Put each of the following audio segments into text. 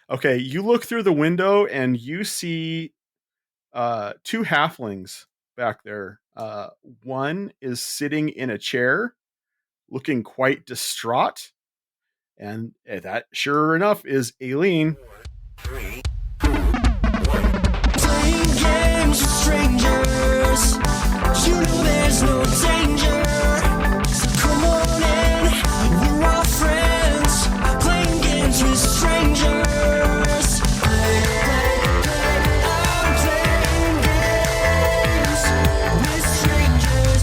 Okay, you look through the window and you see two halflings back there. One is sitting in a chair, looking quite distraught, and that, sure enough, is Aelin. Playing games with strangers, you know there's no danger. So come on in, we're all friends. Playing games with strangers. I'm playing games with strangers.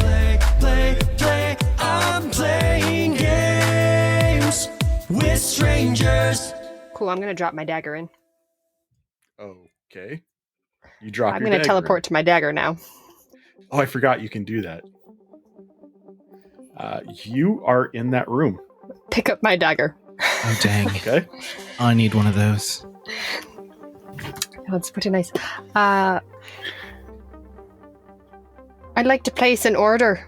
Play. I'm playing games with strangers. Cool, I'm gonna drop my dagger in. Okay. You drop I'm your gonna dagger teleport in. to my dagger now. Oh, I forgot you can do that. You are in that room. Pick up my dagger. Oh, dang. Okay. I need one of those. Oh, it's pretty nice. I'd like to place an order.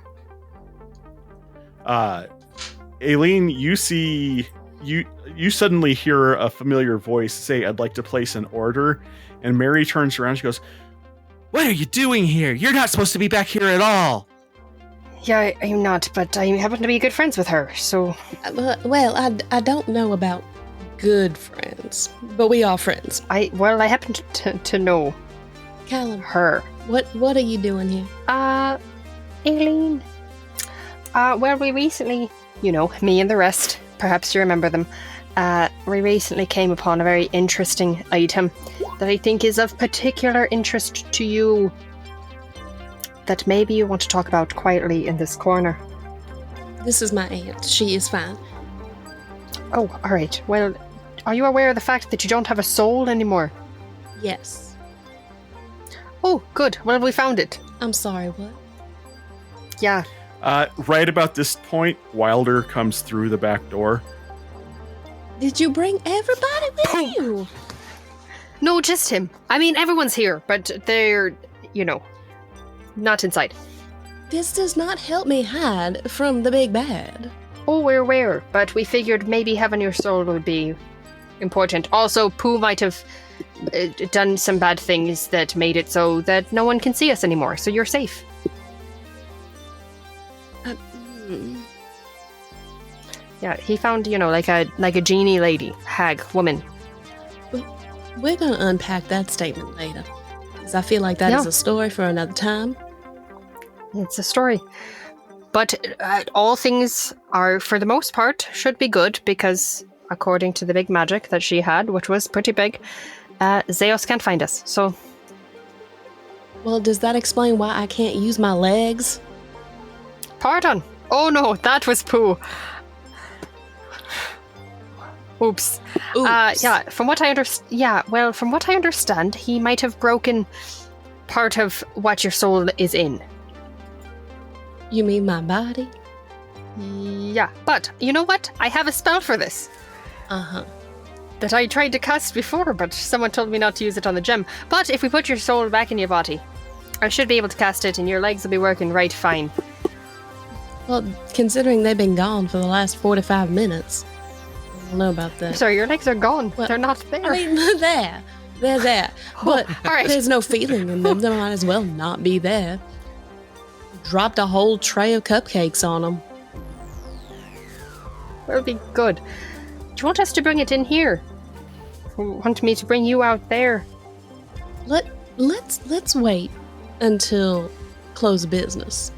Aelin, you see... You suddenly hear a familiar voice say, "I'd like to place an order," and Mary turns around. She goes, What are you doing here? You're not supposed to be back here at all. Yeah, I'm not, but I happen to be good friends with her, so... Well, I don't know about good friends, but we are friends. I happen to know Callum, her. what are you doing here? Aelin. Well, we recently, me and the rest, perhaps you remember them, we recently came upon a very interesting item that I think is of particular interest to you, that maybe you want to talk about quietly in this corner. This is my aunt. She is fine. Oh, alright. Well, are you aware of the fact that you don't have a soul anymore? Yes. Oh, good. Well, we found it. I'm sorry, what? Yeah. right about this point, Wilder comes through the back door. Did you bring everybody with you? No, just him. I mean, everyone's here, but they're, not inside. This does not help me hide from the big bad. Oh, we're aware, but we figured maybe having your soul would be important. Also, Pooh might have done some bad things that made it so that no one can see us anymore, so you're safe. Yeah, he found, like a genie lady, hag, woman. We're going to unpack that statement later, because I feel like that is a story for another time. It's a story. But all things are, for the most part, should be good, because according to the big magic that she had, which was pretty big, Zeus can't find us, so... Well, does that explain why I can't use my legs? Pardon? Oh no, that was Pooh. Oops. From what I understand, he might have broken part of what your soul is in. You mean my body? Yeah, but you know what? I have a spell for this. Uh-huh. That I tried to cast before, but someone told me not to use it on the gem. But if we put your soul back in your body, I should be able to cast it and your legs will be working right fine. Well, considering they've been gone for the last 45 minutes, I don't know about that. Sorry, your legs are gone. Well, they're not there. I mean, they're there. They're there. But all right. There's no feeling in them. They might as well not be there. Dropped a whole tray of cupcakes on them. That'll be good. Do you want us to bring it in here? Or want me to bring you out there? Let's wait until close of business.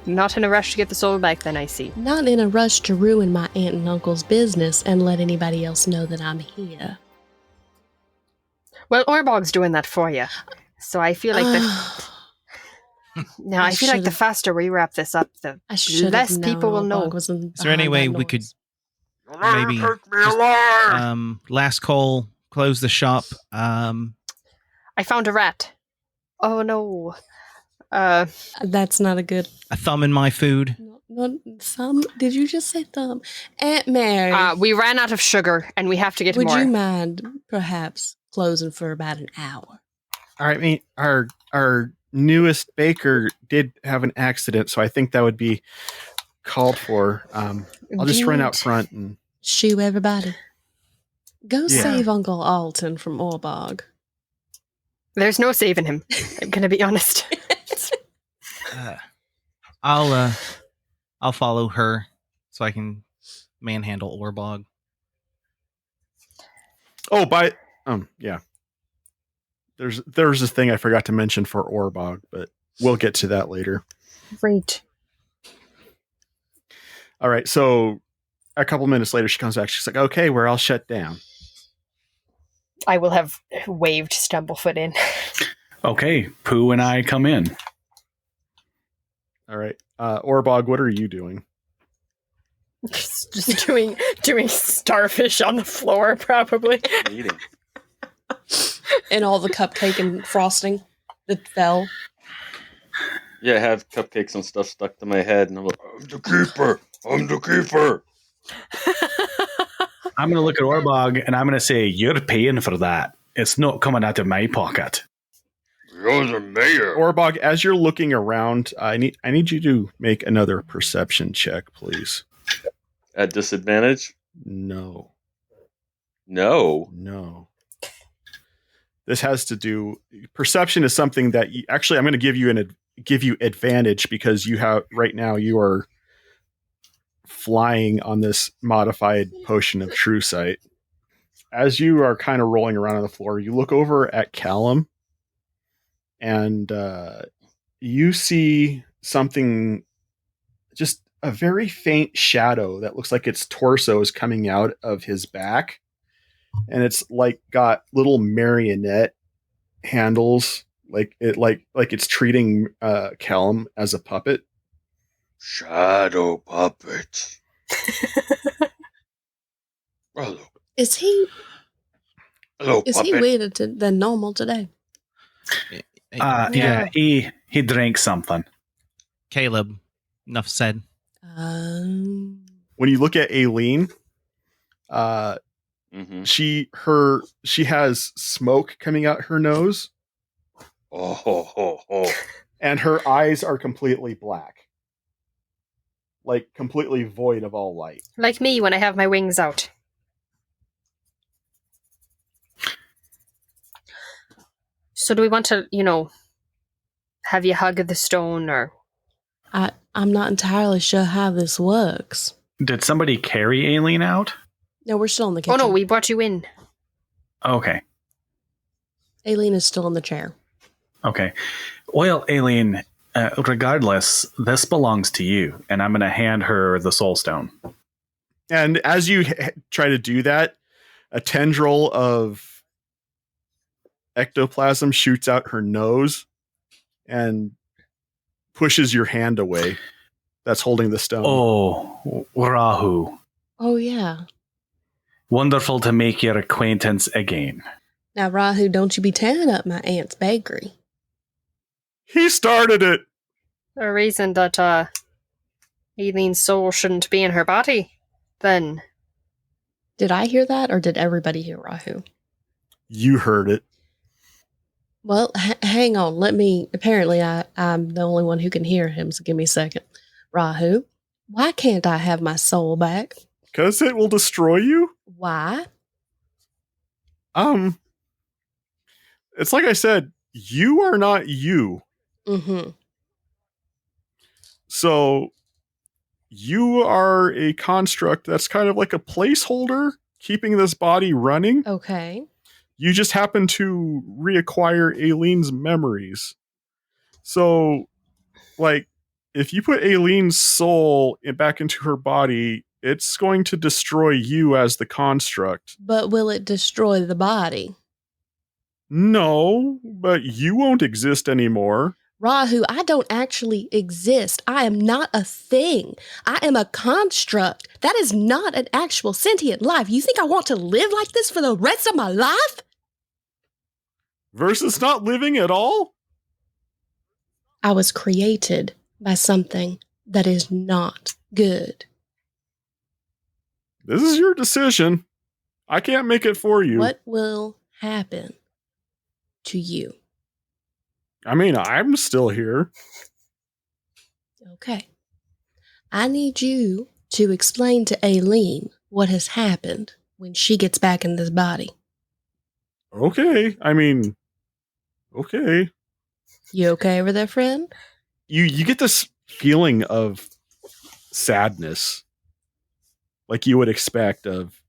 Not in a rush to get the soul back, then, I see. Not in a rush to ruin my aunt and uncle's business and let anybody else know that I'm here. Well, Orbog's doing that for you. So I feel like I feel like the faster we wrap this up, the less people will know. Is there any way we could maybe just, last call, close the shop? I found a rat. Oh no. That's not a good... A thumb in my food. No, thumb? Did you just say thumb? Aunt Mary. We ran out of sugar and we have to get more. Would you mind perhaps closing for about an hour? All right, I mean, our newest baker did have an accident, so I think that would be called for. I'll just run out front and shoo everybody. Go Yeah. save Uncle Alton from Orbog. There's no saving him. I'm gonna be honest. I'll follow her so I can manhandle Orbog. Oh, yeah. There's a thing I forgot to mention for Orbog, but we'll get to that later. Right. All right, so a couple minutes later, she comes back. She's like, "Okay, we're all shut down." I will have waved Stumblefoot in. Okay, Pooh and I come in. All right, Orbog, what are you doing? Just doing starfish on the floor, probably. Eating. And all the cupcake and frosting that fell. Yeah, I have cupcakes and stuff stuck to my head, and I'm like, I'm the keeper! I'm the keeper! I'm going to look at Orbog and I'm going to say, you're paying for that. It's not coming out of my pocket. You're the mayor! Orbog, as you're looking around, I need you to make another perception check, please. At disadvantage? No. No. This has to do. Perception is something that actually I'm going to give you advantage because you are flying on this modified potion of true sight. As you are kind of rolling around on the floor, you look over at Callum, and you see something, just a very faint shadow that looks like its torso is coming out of his back. And it's like got little marionette handles, like it's treating Callum as a puppet. Shadow puppet. Hello. Is he Hello, puppet. weirder than normal today? Yeah, he drank something. Caleb, enough said. Um, When you look at Aelin, Mm-hmm. she has smoke coming out her nose, Oh. and her eyes are completely black, like completely void of all light. Like me when I have my wings out. So do we want to, have you hug the stone or... I'm not entirely sure how this works. Did somebody carry Aelin out? No, we're still in the kitchen. Oh no, we brought you in. Okay. Aelin is still in the chair. Okay. Well, Aelin, regardless, this belongs to you, and I'm going to hand her the soul stone. And as you try to do that, a tendril of ectoplasm shoots out her nose and pushes your hand away that's holding the stone. Oh, Rahu. Oh, yeah. Wonderful to make your acquaintance again. Now, Rahu, don't you be tearing up my aunt's bakery. He started it! The reason that Aileen's soul shouldn't be in her body, then. Did I hear that, or did everybody hear Rahu? You heard it. Well, hang on. Apparently, I'm the only one who can hear him, so give me a second. Rahu, why can't I have my soul back? Because it will destroy you? Why? It's like I said, you are not you. Mm-hmm. So you are a construct that's kind of like a placeholder keeping this body running. Okay. You just happen to reacquire Aileen's memories. So, like, if you put Aileen's soul back into her body, it's going to destroy you as the construct. But will it destroy the body? No, but you won't exist anymore. Rahu, I don't actually exist. I am not a thing. I am a construct. That is not an actual sentient life. You think I want to live like this for the rest of my life? Versus not living at all? I was created by something that is not good. This is your decision. I can't make it for you. What will happen to you? I mean, I'm still here. Okay. I need you to explain to Aelin what has happened when she gets back in this body. Okay. I mean, okay. You okay over there, friend? You get this feeling of sadness, like you would expect of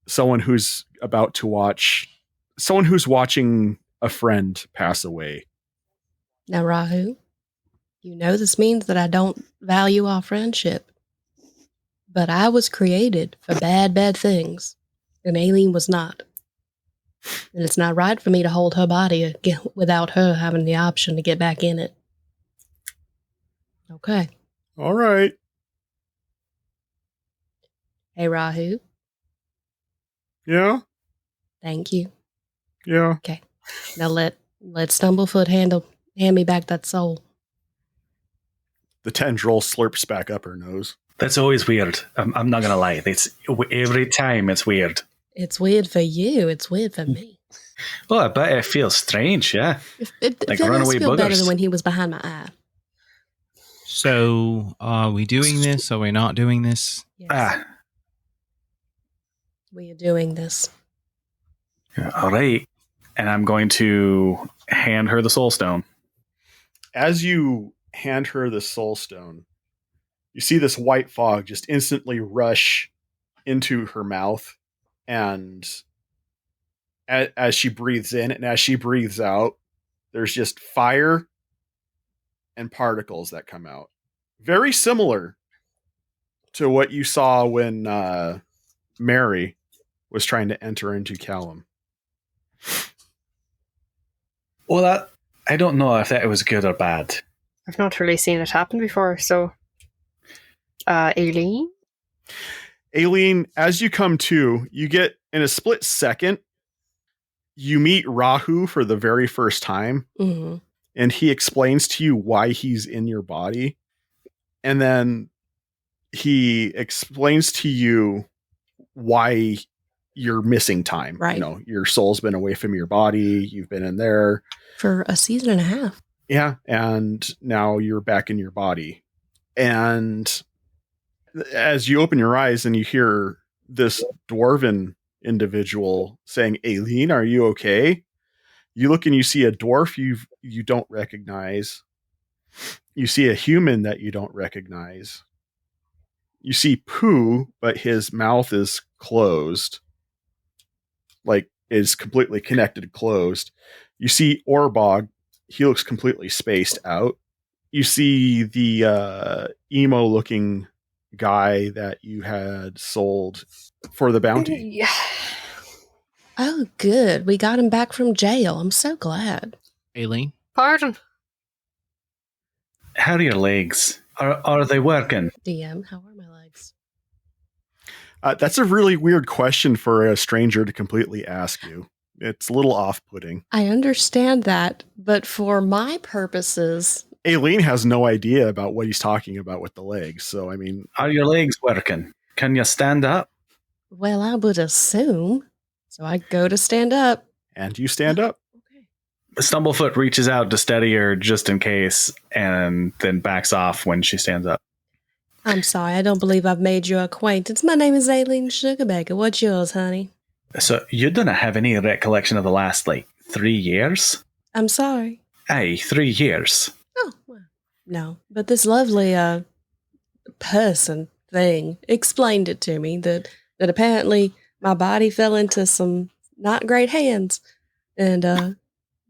someone who's watching a friend pass away. Now, Rahu, you know this means that I don't value our friendship. But I was created for bad things, and Aelin was not. And it's not right for me to hold her body without her having the option to get back in it. Okay. All right. Hey, Rahu. Yeah? Thank you. Yeah. Okay. Now let Stumblefoot hand me back that soul. The tendril slurps back up her nose. That's always weird. I'm not going to lie. Every time it's weird. It's weird for you. It's weird for me. Well, I bet it feels strange, yeah. It like does runaway feel better boogers. than when he was behind my eye. So, are we doing this? Are we not doing this? Yes. We are doing this. All right. And I'm going to hand her the soul stone. As you hand her the soul stone, you see this white fog just instantly rush into her mouth, and as she breathes in and as she breathes out, there's just fire and particles that come out. Very similar to what you saw when Mary was trying to enter into Callum. Well, I don't know if that was good or bad. I've not really seen it happen before, so... Aelin? Aelin, as you come to, you get, in a split second, you meet Rahu for the very first time, and he explains to you why he's in your body, and then he explains to you why you're missing time. Right. You know, your soul's been away from your body, you've been in there. For a season and a half. Yeah, and now you're back in your body. And as you open your eyes and you hear this dwarven individual saying, Aelin, are you okay? You look and you see a dwarf you don't recognize. You see a human that you don't recognize. You see Pooh, but his mouth is closed. Like, is completely connected, closed. You see Orbog. He looks completely spaced out. You see the emo-looking guy that you had sold for the bounty. Yeah. Oh, good. We got him back from jail. I'm so glad. Aelin? Pardon? How are your legs? Are they working? DM, how are my legs? That's a really weird question for a stranger to completely ask you. It's a little off-putting. I understand that, but for my purposes... Aelin has no idea about what he's talking about with the legs, so I mean... Are your legs working? Can you stand up? Well, I would assume. So I go to stand up. And you stand up. Okay. Stumblefoot reaches out to steady her just in case, and then backs off when she stands up. I'm sorry, I don't believe I've made your acquaintance. My name is Aelin Sugarbaker. What's yours, honey? So you don't have any recollection of the last, 3 years? I'm sorry. Aye, 3 years. Oh, well, no. But this lovely, person thing explained it to me that apparently my body fell into some not great hands and,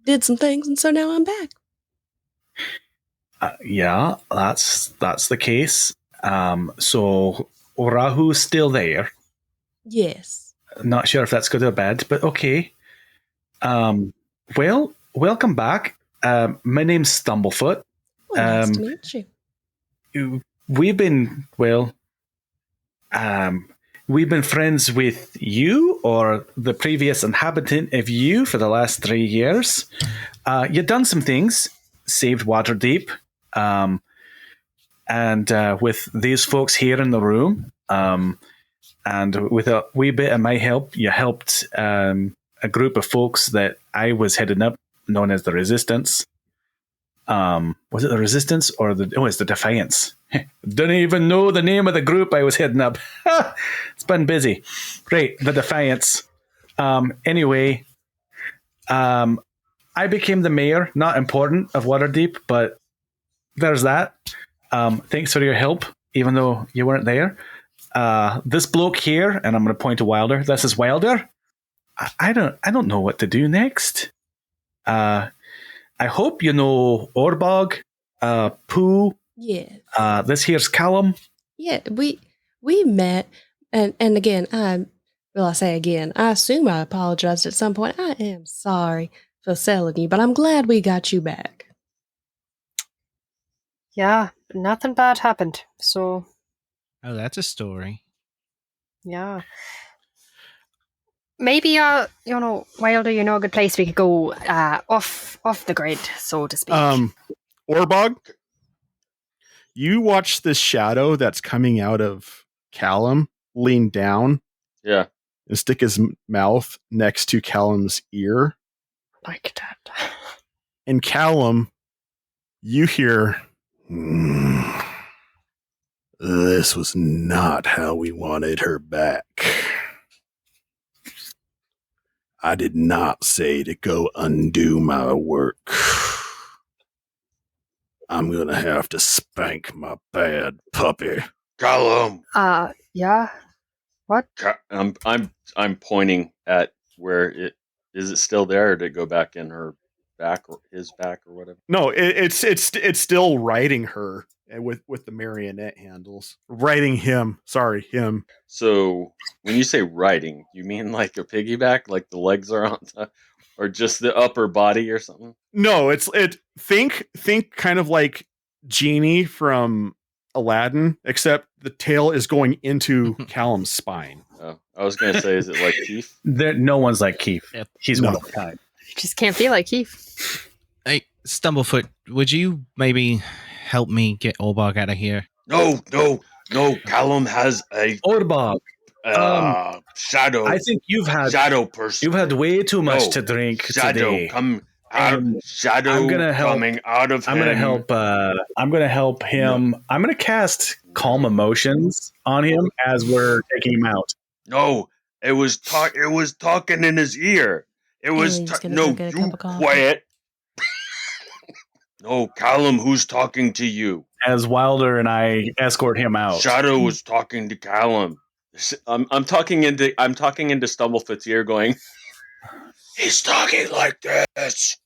did some things, and so now I'm back. Yeah, that's the case. So Rahu's still there. Yes. Not sure if that's good or bad, but okay. Well, welcome back. My name's Stumblefoot. Well, nice to meet you. We've been friends with you or the previous inhabitant of you for the last 3 years. You've done some things, saved Waterdeep, and with these folks here in the room, and with a wee bit of my help, you helped a group of folks that I was heading up, known as the Resistance. Was it the Resistance or it's the Defiance? Didn't even know the name of the group I was heading up. It's been busy. Right, the Defiance. Anyway, I became the mayor. Not important of Waterdeep, but there's that. Thanks for your help, even though you weren't there. This bloke here, and I'm going to point to Wilder. This is Wilder. I don't know what to do next. I hope you know Orbog, Pooh. Yeah. This here's Callum. Yeah, we met, and again, I assume I apologized at some point. I am sorry for selling you, but I'm glad we got you back. Yeah, nothing bad happened. So, Oh, that's a story. yeah. Maybe, Wilder, a good place we could go off the grid, so to speak. Orbog, you watch this shadow that's coming out of Callum lean down. Yeah. And stick his mouth next to Callum's ear. Like that. And Callum, you hear, this was not how we wanted her back. I did not say to go undo my work. I'm gonna have to spank my bad puppy. Callum. Yeah. What? I'm pointing at where it is. It still there, or did it go back in her back or his back or whatever? No, it's still riding her with the marionette handles. Riding him. Sorry, him. So when you say riding, you mean like a piggyback, like the legs are on top, or just the upper body or something? No, think kind of like Genie from Aladdin, except the tail is going into Callum's spine. Oh, I was gonna say, is it like Keith? No one's like Keith. He's one of a kind. Just can't feel like Keith. Hey, Stumblefoot, would you maybe help me get Orbog out of here? No. Callum has a Orbog. Shadow. I think you've had shadow person. You've had way too much to drink shadow today. Come out. Shadow I'm gonna help, coming out of I'm him. gonna help. I'm gonna help him. No. I'm gonna cast Calm Emotions on him as we're taking him out. No, it was talking in his ear. It was no. You quiet. No, Callum, who's talking to you? As Wilder and I escort him out. Shadow was talking to Callum. I'm talking into Stumblefoot's ear, going, he's talking like this.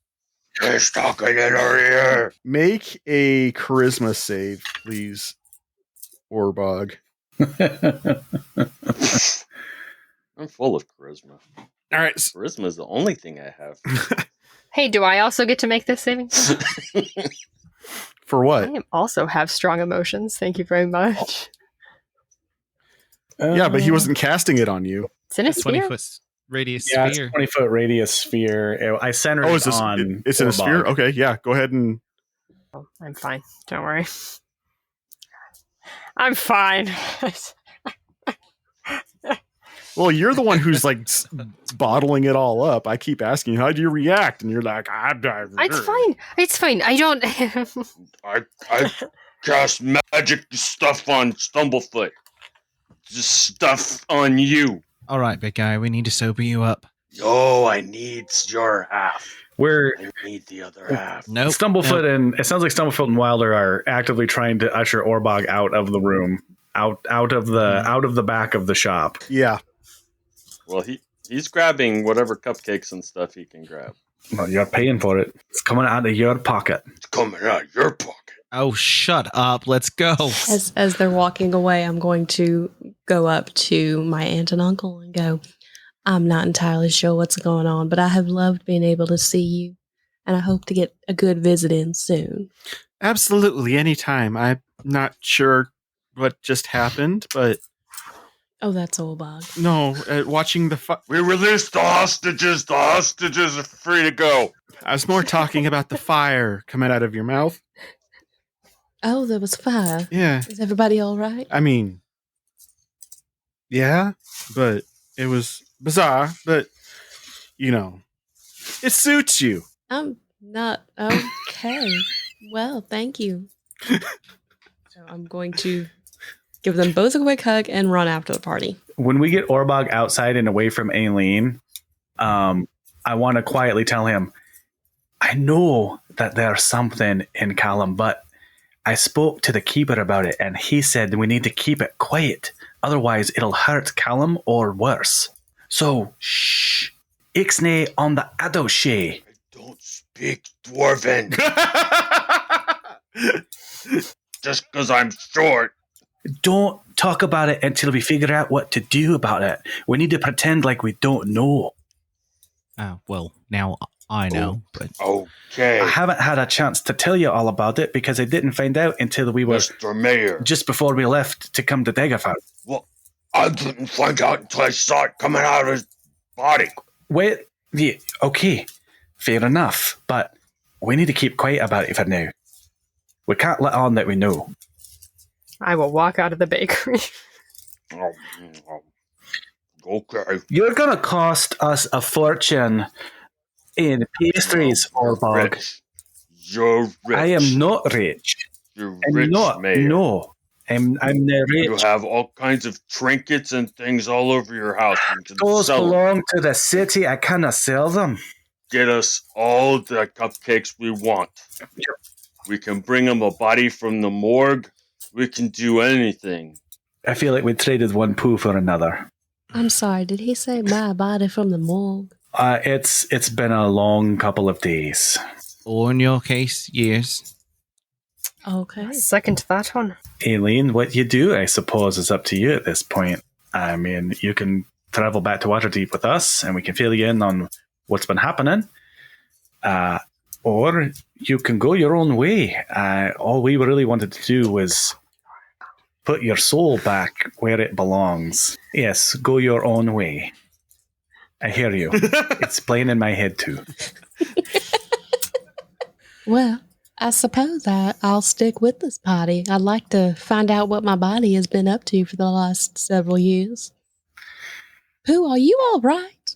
He's talking in our ear. Make a charisma save, please, Orbog. I'm full of charisma. All right, charisma is the only thing I have. Hey, do I also get to make this saving? For what? I also have strong emotions. Thank you very much. Yeah, but he wasn't casting it on you. It's in a 20-foot radius sphere. It's a 20-foot radius sphere. I centered it on. It's in a sphere? Okay, yeah. Go ahead and. Oh, I'm fine. Don't worry. I'm fine. Well, you're the one who's like bottling it all up. I keep asking you, how do you react? And you're like, it's fine. It's fine. I don't. I cast magic stuff on Stumblefoot. Just stuff on you. All right, big guy. We need to sober you up. No, I need your half. I need the other half. No, Stumblefoot and it sounds like Stumblefoot and Wilder are actively trying to usher Orbog out of the room, out of the back of the shop. Yeah. Well, he's grabbing whatever cupcakes and stuff he can grab. Well, you're paying for it. It's coming out of your pocket. It's coming out of your pocket. Oh, shut up. Let's go. As they're walking away, I'm going to go up to my aunt and uncle and go, I'm not entirely sure what's going on, but I have loved being able to see you, and I hope to get a good visit in soon. Absolutely, anytime. I'm not sure what just happened, but... Oh, that's Orbog. No, watching the... We released the hostages. The hostages are free to go. I was more talking about the fire coming out of your mouth. Oh, there was fire. Yeah. Is everybody all right? I mean, yeah, but it was bizarre, but, it suits you. I'm not okay. Well, thank you. So I'm going to give them both a quick hug, and run after the party. When we get Orbog outside and away from Aelin, I want to quietly tell him, I know that there's something in Callum, but I spoke to the keeper about it, and he said we need to keep it quiet. Otherwise, it'll hurt Callum or worse. So, shh. Ixnay on the Adowshay. I don't speak Dwarven. Just because I'm short. Don't talk about it until we figure out what to do about it. We need to pretend like we don't know. Well, now I know, but... Okay. I haven't had a chance to tell you all about it because I didn't find out until we were... Mr. Mayor. Just before we left to come to Daggerford. Well, I didn't find out until I saw it coming out of his body. Wait, yeah, okay, fair enough, but we need to keep quiet about it for now. We can't let on that we know. I will walk out of the bakery. Okay. You're going to cost us a fortune in pastries, Orbog. You're rich. I am not rich. You're I'm rich, not, Mayor. no. I'm the rich. You have all kinds of trinkets and things all over your house. You can Those sell them. belong to the city. I cannot sell them. Get us all the cupcakes we want. We can bring them a body from the morgue. We can do anything. I feel like we traded one poo for another. I'm sorry, did he say my body from the morgue? It's been a long couple of days. Or in your case, years. Okay. Second to that one. Aelin, what you do, I suppose, is up to you at this point. I mean, you can travel back to Waterdeep with us, and we can fill you in on what's been happening. Or you can go your own way. All we really wanted to do was put your soul back where it belongs. Yes, go your own way. I hear you. It's playing in my head too. Well, I suppose I'll stick with this party. I'd like to find out what my body has been up to for the last several years. Pooh, are you all right?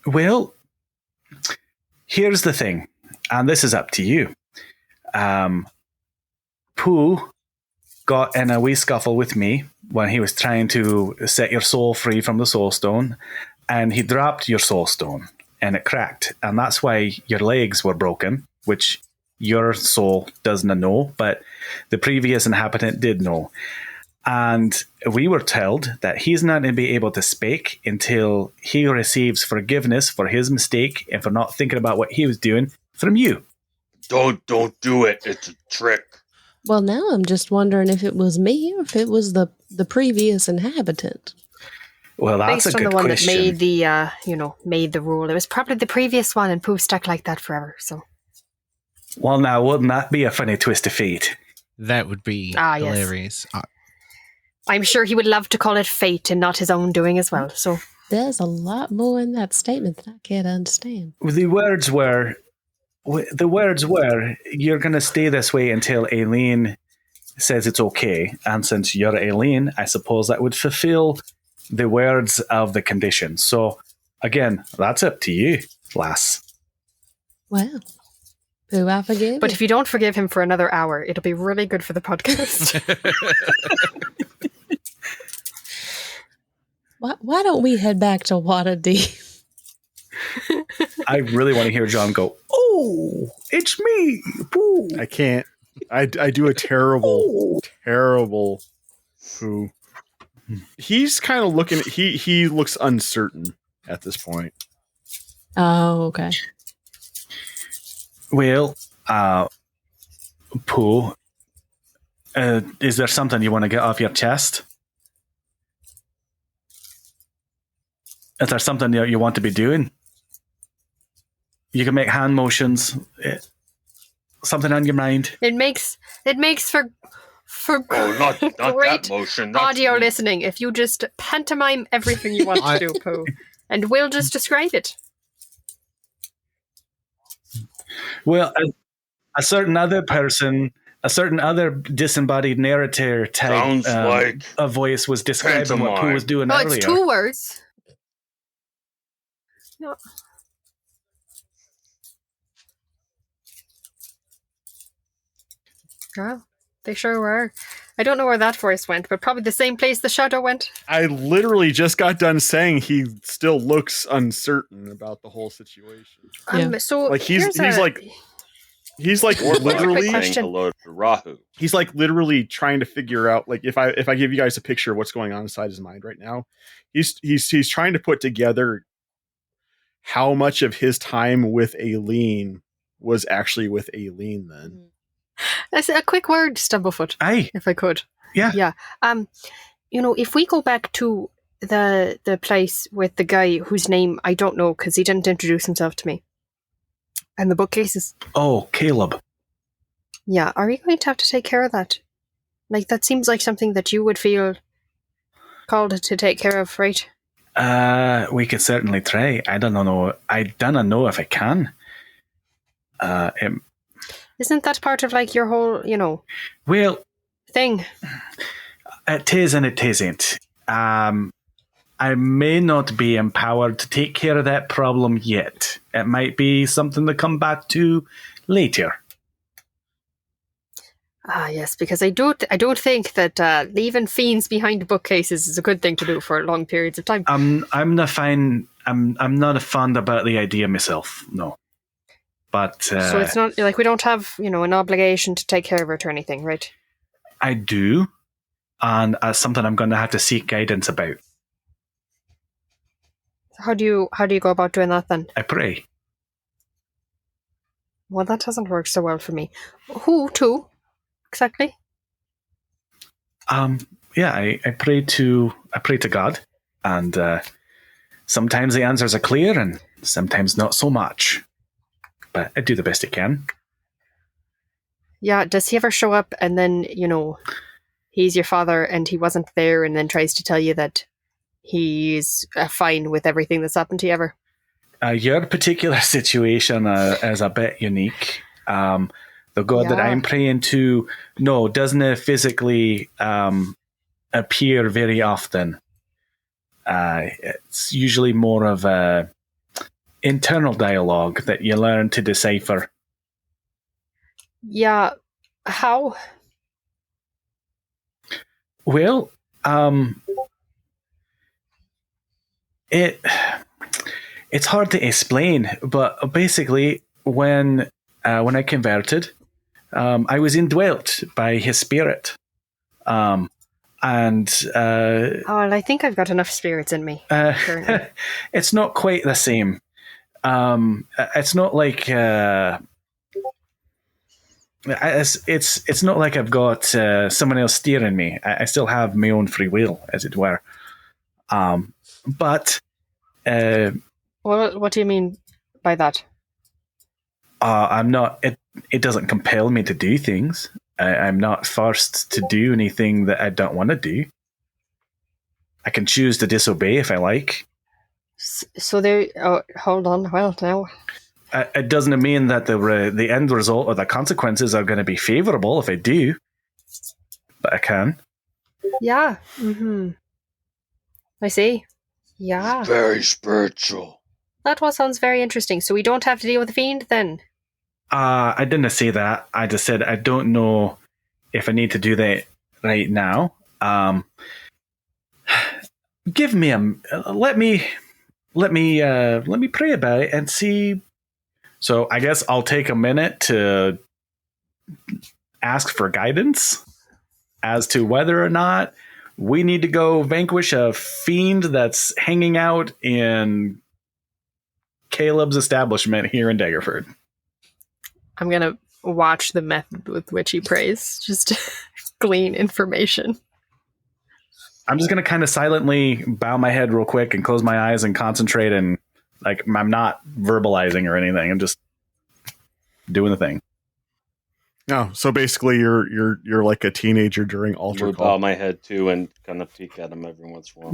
Well, here's the thing, and this is up to you. Pooh got in a wee scuffle with me when he was trying to set your soul free from the soul stone, and he dropped your soul stone, and it cracked, and that's why your legs were broken, which your soul doesn't know, but the previous inhabitant did know. And we were told that he's not going to be able to speak until he receives forgiveness for his mistake and for not thinking about what he was doing from you. Don't do it. It's a trick. Well, now I'm just wondering if it was me or if it was the previous inhabitant. Well, that's Based a on good the one question. that made the, made the rule. It was probably the previous one, and Pooh stuck like that forever. So. Well, now, wouldn't that be a funny twist of fate? That would be Yes. hilarious. I'm sure he would love to call it fate and not his own doing as well. So There's a lot more in that statement that I can't understand. The words were, you're going to stay this way until Aelin says it's okay. And since you're Aelin, I suppose that would fulfill the words of the condition. So, again, that's up to you, lass. Well, Pooh, I forgive but you. if you don't forgive him for another hour, it'll be really good for the podcast. Why don't we head back to Waterdeep? I really want to hear John go, oh, it's me. Pooh. I can't. I do a terrible Pooh. He's kind of looking. He looks uncertain at this point. Oh, okay. Well, Pooh, is there something you want to get off your chest? Is there something you want to be doing? You can make hand motions. Something on your mind. It makes for not great that motion. That's audio me. listening if you just pantomime everything you want to do, Pooh, and we'll just describe it. Well, a certain other person, a certain other disembodied narrator type Sounds like a voice was describing what Pooh was doing Oh, earlier. it's 2 words. No. Oh, They sure were. I don't know where that voice went, but probably the same place the shadow went. I literally just got done saying he still looks uncertain about the whole situation. Yeah. So Like he's like Or literally saying hello to Rahu. he's like literally trying to figure out, like, if I give you guys a picture of what's going on inside his mind right now, he's trying to put together how much of his time with Aelin was actually with Aelin then. That's a quick word, Stumblefoot. Aye. If I could. Yeah. Yeah. If we go back to the place with the guy whose name I don't know because he didn't introduce himself to me. And the bookcases. Oh, Caleb. Yeah, are we going to have to take care of that? Like, that seems like something that you would feel called to take care of, right? We could certainly try. I don't know if I can. Isn't that part of, like, your whole, Well, thing? it is and it isn't. I may not be empowered to take care of that problem yet. It might be something to come back to later. Ah, yes, because I don't think that leaving fiends behind bookcases is a good thing to do for long periods of time. I'm not fond about the idea myself. No, but so it's not like we don't have an obligation to take care of it or anything, right? I do, and something I'm going to have to seek guidance about. How do you go about doing that then? I pray. Well, that doesn't work so well for me. Who to exactly? Yeah, I pray to God, and sometimes the answers are clear, and sometimes not so much. But I do the best I can. Yeah, does he ever show up and then he's your father and he wasn't there, and then tries to tell you that he's fine with everything that's happened to you ever? Your particular situation is a bit unique. The God that I'm praying to, doesn't physically appear very often. It's usually more of a internal dialogue that you learn to decipher. Yeah, how? Well, it's hard to explain, but basically, when I converted, I was indwelt by his spirit, and I think I've got enough spirits in me. It's not quite the same. It's not like it's not like I've got someone else steering me. I still have my own free will, as it were. But well, what do you mean by that? I'm not. It doesn't compel me to do things. I'm not forced to do anything that I don't want to do. I can choose to disobey if I like. So there. Oh, hold on. Well, now. It doesn't mean that the end result or the consequences are going to be favorable if I do, but I can. Yeah. Mm-hmm. I see. Yeah. Very spiritual. That all sounds very interesting. So we don't have to deal with the fiend then? I didn't say that. I just said I don't know if I need to do that right now. Give me let me pray about it and see. So I guess I'll take a minute to ask for guidance as to whether or not we need to go vanquish a fiend that's hanging out in Caleb's establishment here in Daggerford. I'm going to watch the method with which he prays, just to glean information. I'm just going to kind of silently bow my head real quick and close my eyes and concentrate, and like I'm not verbalizing or anything. I'm just doing the thing. No, so basically you're like a teenager during altar I'll call. bow my head too and kind of peek at him every once in a while.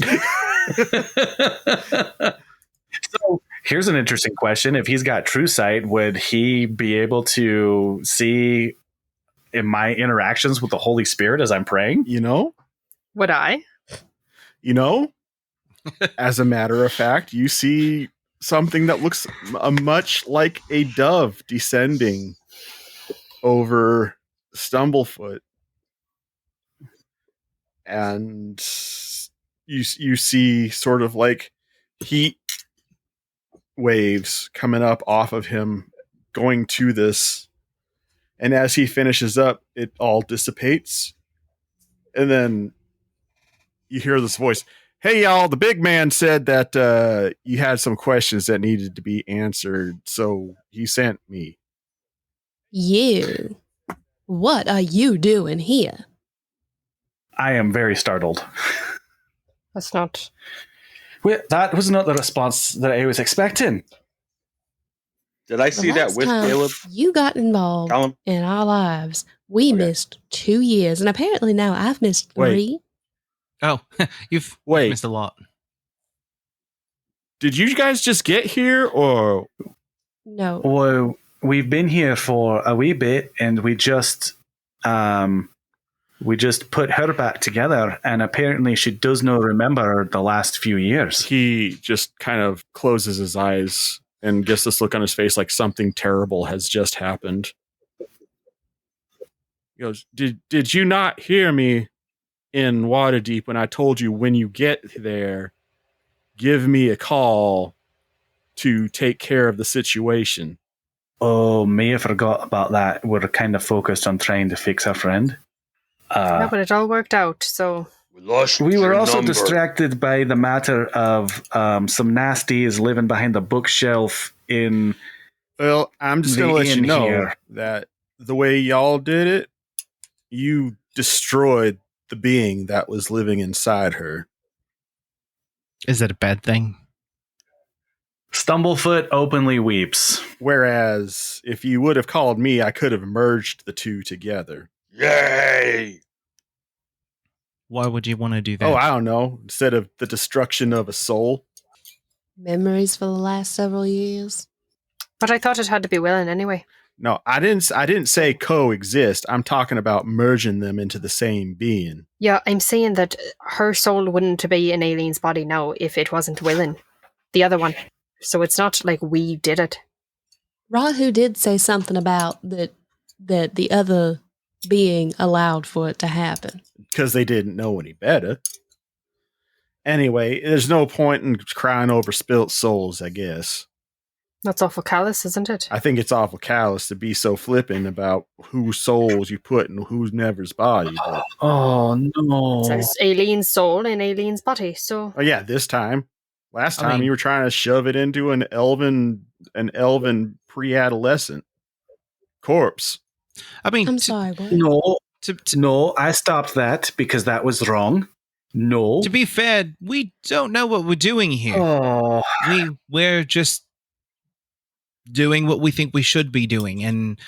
So here's an interesting question. If he's got true sight, would he be able to see in my interactions with the Holy Spirit as I'm praying? Would I? As a matter of fact, you see something that looks much like a dove descending over Stumblefoot and you see sort of like heat waves coming up off of him going to this, and as he finishes up it all dissipates, and then you hear this voice, "Hey y'all, the big man said that you had some questions that needed to be answered, so he sent me." You. What are you doing here? I am very startled. That's not. Wait, that was not the response that I was expecting. Did I see that last with time Caleb? You got involved Callum? in our lives. We Okay. missed 2 years, and apparently now I've missed 3. Oh, you've Wait. missed a lot. Did you guys just get here, or No. Well, we've been here for a wee bit, and we just put her back together, and apparently she does not remember the last few years. he just kind of closes his eyes and gets this look on his face like something terrible has just happened. He goes, Did you not hear me in Waterdeep when I told you when you get there, give me a call to take care of the situation?" Oh, may have forgot about that. We're kind of focused on trying to fix our friend. No, but it all worked out, so. We lost We were your also number. distracted by the matter of some nasties living behind the bookshelf in... Well, I'm just going to The let you inn know here. that the way y'all did it, you destroyed the being that was living inside her. Is that a bad thing? Stumblefoot openly weeps. Whereas if you would have called me, I could have merged the two together. Yay! Why would you want to do that? Oh, I don't know. Instead of the destruction of a soul. Memories for the last several years. But I thought it had to be willing anyway. No, I didn't say coexist. I'm talking about merging them into the same being. Yeah, I'm saying that her soul wouldn't be in Aelin's body now if it wasn't willing. The other one. So it's not like we did it. Rahu did say something about that the other being allowed for it to happen. Because they didn't know any better. Anyway, there's no point in crying over spilt souls, I guess. That's awful callous, isn't it? I think it's awful callous to be so flippant about whose souls you put in who's never's body. But, Oh, no. There's Aelin's soul in Aelin's body, so. oh yeah, this time. Last I time mean- you were trying to shove it into an elven pre-adolescent corpse. I mean, I'm sorry, what? No, to no, I stopped that because that was wrong. No. to be fair, we don't know what we're doing here. Oh, We're just doing what we think we should be doing, and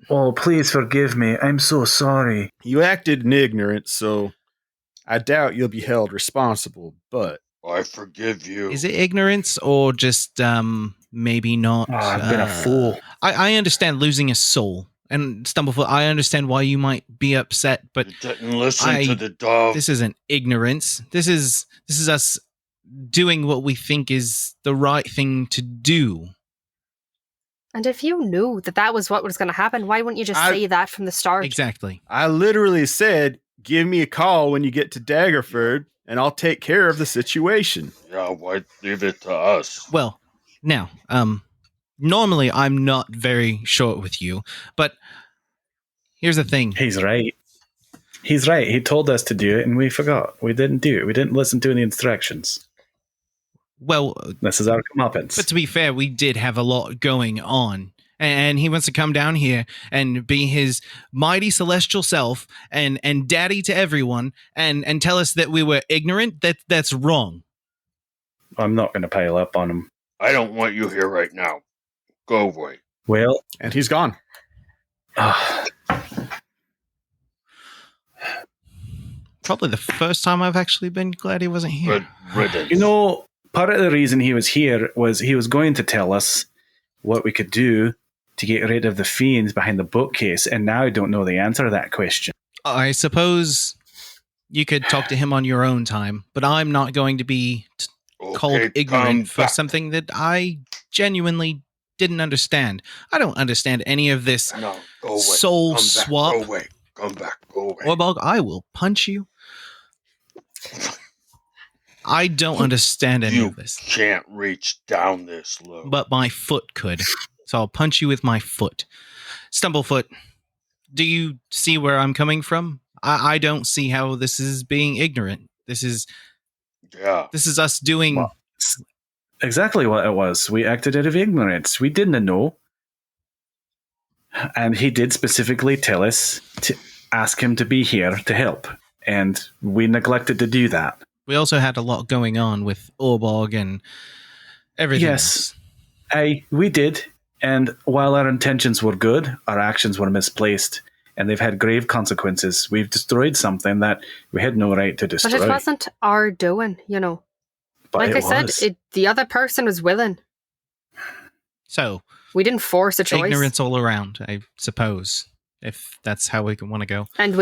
oh, please forgive me. I'm so sorry. You acted in ignorance, so I doubt you'll be held responsible, but I forgive you. is it ignorance or just maybe not? Oh, I've been a fool. I understand losing a soul, and Stumblefoot, I understand why you might be upset, but You didn't listen to the dove. this isn't ignorance. This is us doing what we think is the right thing to do. And if you knew that was what was going to happen, why wouldn't you just say that from the start? Exactly. I literally said, give me a call when you get to Daggerford, and I'll take care of the situation. Yeah, why leave it to us? Well, now, normally I'm not very short with you, but here's the thing. He's right. He's right. He told us to do it, and we forgot. We didn't do it. We didn't listen to any instructions. Well, This is our comeuppance. but to be fair, we did have a lot going on. And he wants to come down here and be his mighty celestial self and daddy to everyone and tell us that we were ignorant. That's wrong. I'm not going to pile up on him. I don't want you here right now. Go away. Well, And he's gone. Probably the first time I've actually been glad he wasn't here. Good riddance. you know, part of the reason he was here was he was going to tell us what we could do to get rid of the fiends behind the bookcase, and now I don't know the answer to that question. I suppose you could talk to him on your own time, but I'm not going to be called Okay, come ignorant for back. something that I genuinely didn't understand. I don't understand any of this No, go away. soul Come back. swap. Go away. Come back. Go away. Orbog, I will punch you. I don't understand any You of this, can't reach down this low. but my foot could. So I'll punch you with my foot. Stumblefoot, do you see where I'm coming from? I don't see how this is being ignorant. This is us doing... Well, exactly what it was. We acted out of ignorance. We didn't know. And he did specifically tell us to ask him to be here to help. And we neglected to do that. We also had a lot going on with Orbog and everything Yes, else. We did. And while our intentions were good, our actions were misplaced. And they've had grave consequences. We've destroyed something that we had no right to destroy. But it wasn't our doing, you know. But like I said, the other person was willing. So... we didn't force a choice. Ignorance all around, I suppose, if that's how we want to go. And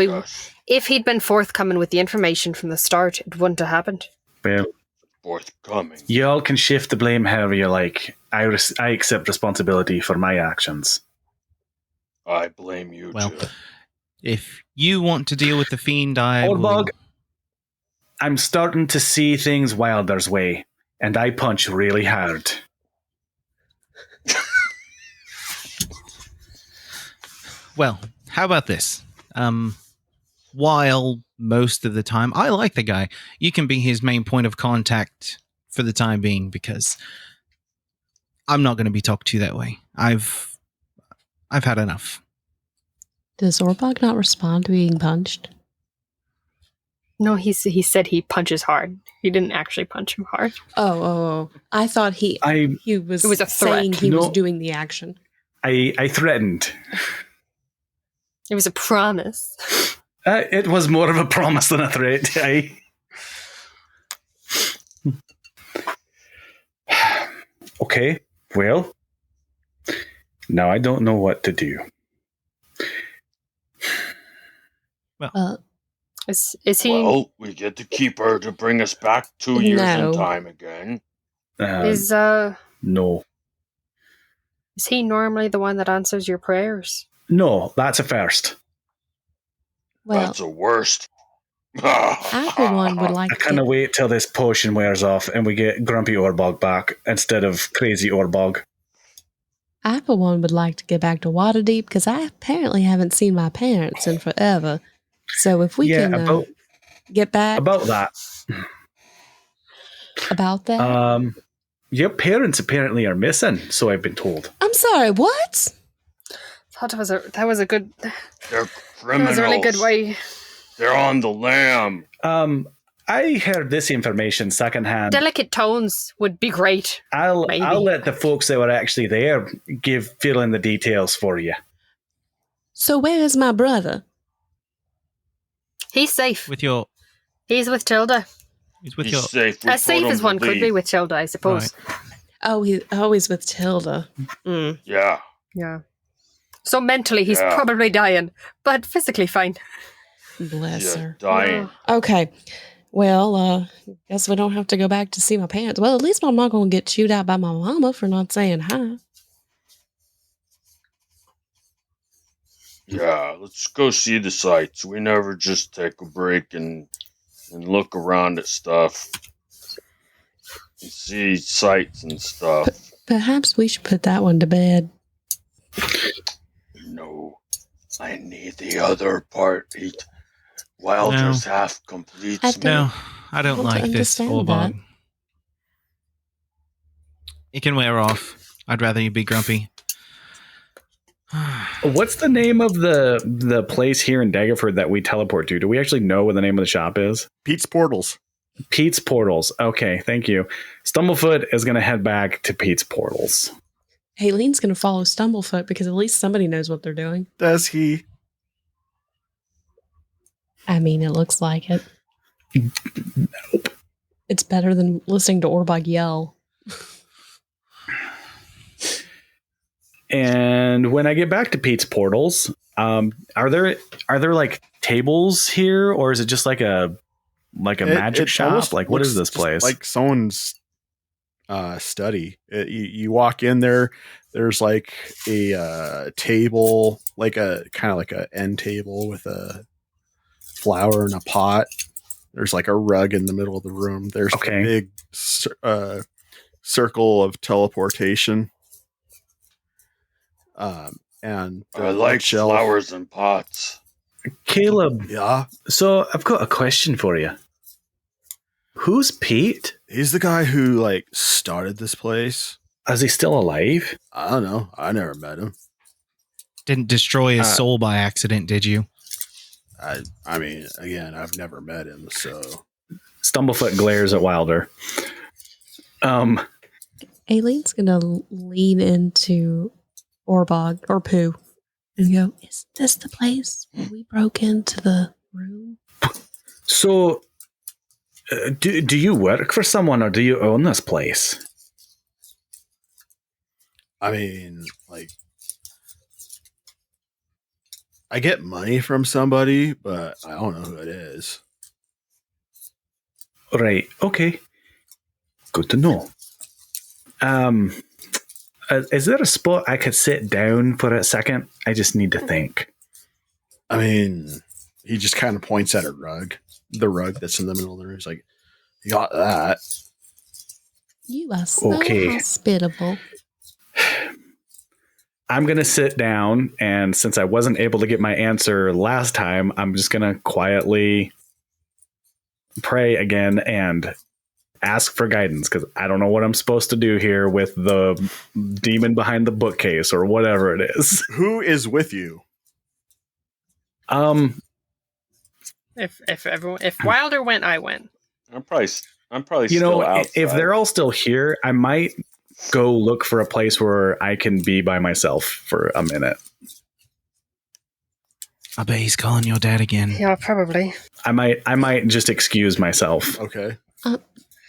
if he'd been forthcoming with the information from the start, it wouldn't have happened. Well, forthcoming. Y'all can shift the blame however you like. I accept responsibility for my actions. I blame you, Well, too. if you want to deal with the fiend, Orbog, I'm starting to see things Wilder's way, and I punch really hard. Well, how about this? While most of the time, I like the guy. You can be his main point of contact for the time being, because I'm not going to be talked to that way. I've had enough. Does Orbog not respond to being punched? No, he said he punches hard. He didn't actually punch him hard. Oh. I thought he was, it was a saying threat. he was doing the action. I threatened. It was a promise. It was more of a promise than a threat. Okay, well, now I don't know what to do. Well, is he? Well, we get to keep her to bring us back 2 years in time again. No. Is he normally the one that answers your prayers? No, that's a first. Well, That's a worst. I, for one, would like I to kind of wait till this potion wears off and we get Grumpy Orbog back instead of Crazy Orbog. I, for one, would like to get back to Waterdeep because I apparently haven't seen my parents in forever. So if we can get back... About that. About that? Your parents apparently are missing, so I've been told. I'm sorry, what? Thought that was a good... They're criminals. That was a really good way. They're on the lam. I heard this information secondhand. Delicate tones would be great. I'll let the folks that were actually there fill in the details for you. So where is my brother? He's safe. He's with Tilda. He's with He's safe. We as safe told as him one to could leave. be with Tilda, I suppose. Right. Oh, he's with Tilda. Mm. Yeah. Yeah. So mentally, he's probably dying, but physically fine. Bless her. Dying. Okay. Well, guess we don't have to go back to see my parents. Well, at least I'm not going to get chewed out by my mama for not saying hi. Yeah, let's go see the sights. We never just take a break and look around at stuff. And see sights and stuff. Perhaps we should put that one to bed. No, I need the other part. Wilder's half completes me. No, I don't like this, Orbog. It can wear off. I'd rather you be grumpy. What's the name of the place here in Daggerford that we teleport to? Do we actually know what the name of the shop is? Pete's Portals. Pete's Portals. Okay, thank you. Stumblefoot is going to head back to Pete's Portals. Aelin's going to follow Stumblefoot because at least somebody knows what they're doing. Does he? I mean, it looks like it. Nope. It's better than listening to Orbog yell. And when I get back to Pete's Portals, are there like tables here, or is it just like a magic shop? Like, what is this place? Like someone's study. You walk in there. There's like a table, like a kind of like a end table with a flower in a pot. There's like a rug in the middle of the room. There's a big circle of teleportation. And I like flowers and pots. Caleb. Yeah. So I've got a question for you. Who's Pete? He's the guy who like started this place. Is he still alive? I don't know. I never met him. Didn't destroy his soul by accident, did you? I mean, again, I've never met him, so. Stumblefoot glares at Wilder. Aileen's gonna lean into Orbog or Pooh and go, "Is this the place where we broke into the room?" So, do you work for someone or do you own this place? I mean, like, I get money from somebody, but I don't know who it is. Right. Okay. Good to know. Is there a spot I could sit down for a second? I just need to think. I mean, he just kind of points at a rug, the rug that's in the middle of the room. He's like, "You got that?" You are so hospitable. I'm going to sit down, and since I wasn't able to get my answer last time, I'm just going to quietly pray again and ask for guidance, because I don't know what I'm supposed to do here with the demon behind the bookcase or whatever it is. Who is with you? If Wilder went, I went. I'm probably you know, still outside. if they're all still here, I might go look for a place where I can be by myself for a minute. I bet he's calling your dad again. Yeah, probably. I might just excuse myself. Okay.